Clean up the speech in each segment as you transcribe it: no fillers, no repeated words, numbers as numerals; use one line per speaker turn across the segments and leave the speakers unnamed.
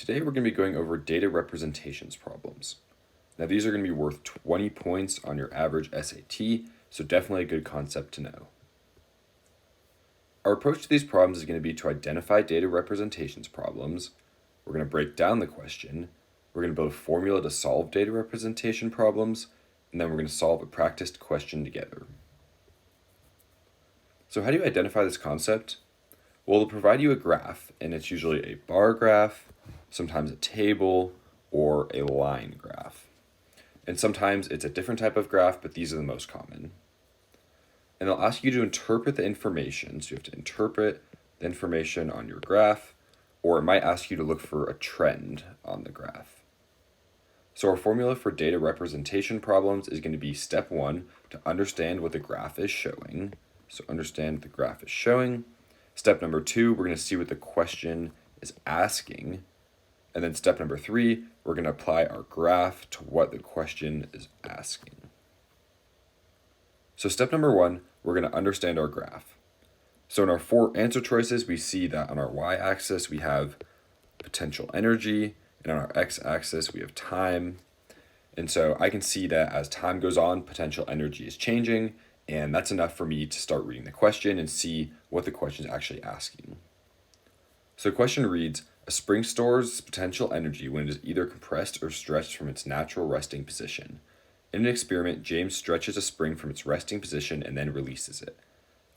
Today we're going to be going over data representations problems. Now these are going to be worth 20 points on your average SAT, so definitely a good concept to know. Our approach to these problems is going to be to identify data representations problems. We're going to break down the question. We're going to build a formula to solve data representation problems, and then we're going to solve a practiced question together. So how do you identify this concept? Well, it'll provide you a graph, and it's usually a bar graph, sometimes a table, or a line graph. And sometimes it's a different type of graph, but these are the most common. And they'll ask you to interpret the information, so you have to interpret the information on your graph, or it might ask you to look for a trend on the graph. So our formula for data representation problems is going to be step 1, to understand what the graph is showing. So understand what the graph is showing. Step number 2, we're going to see what the question is asking. And then step number 3, we're going to apply our graph to what the question is asking. So step number 1, we're going to understand our graph. So in our 4 answer choices, we see that on our y-axis we have potential energy, and on our x-axis we have time. And so I can see that as time goes on, potential energy is changing, and that's enough for me to start reading the question and see what the question is actually asking. So the question reads, a spring stores potential energy when it is either compressed or stretched from its natural resting position. In an experiment, James stretches a spring from its resting position and then releases it.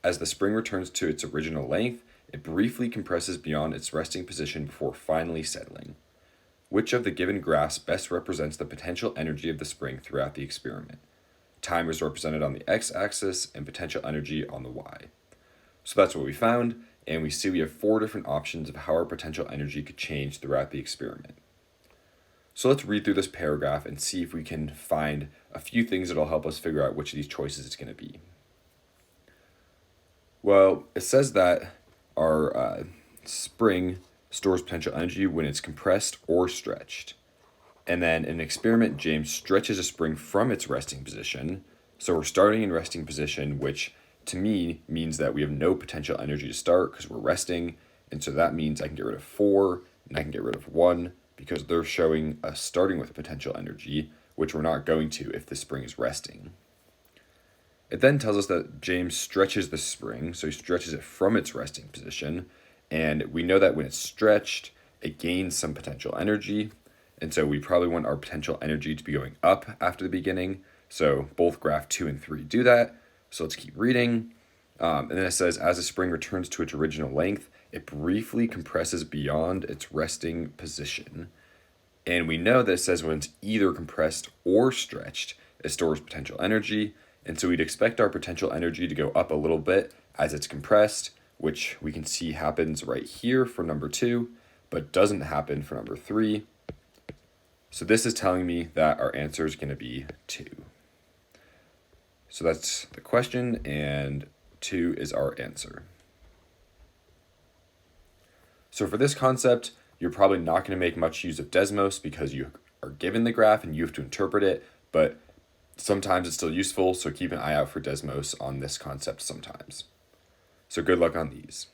As the spring returns to its original length, it briefly compresses beyond its resting position before finally settling. Which of the given graphs best represents the potential energy of the spring throughout the experiment? Time is represented on the x-axis and potential energy on the y. So that's what we found, and we see we have 4 different options of how our potential energy could change throughout the experiment. So let's read through this paragraph and see if we can find a few things that will help us figure out which of these choices it's going to be. Well, it says that our spring stores potential energy when it's compressed or stretched. And then in an experiment, James stretches a spring from its resting position. So we're starting in resting position, which to me means that we have no potential energy to start because we're resting. And so that means I can get rid of 4 and I can get rid of 1 because they're showing us starting with potential energy, which we're not going to if the spring is resting. It then tells us that James stretches the spring, so he stretches it from its resting position. And we know that when it's stretched, it gains some potential energy. And so we probably want our potential energy to be going up after the beginning. So both graph 2 and 3 do that. So let's keep reading. And then it says, as the spring returns to its original length, it briefly compresses beyond its resting position. And we know that it says when it's either compressed or stretched, it stores potential energy. And so we'd expect our potential energy to go up a little bit as it's compressed, which we can see happens right here for number 2, but doesn't happen for number 3. So this is telling me that our answer is going to be 2. So that's the question, and 2 is our answer. So for this concept, you're probably not going to make much use of Desmos because you are given the graph and you have to interpret it, but sometimes it's still useful, so keep an eye out for Desmos on this concept sometimes. So good luck on these.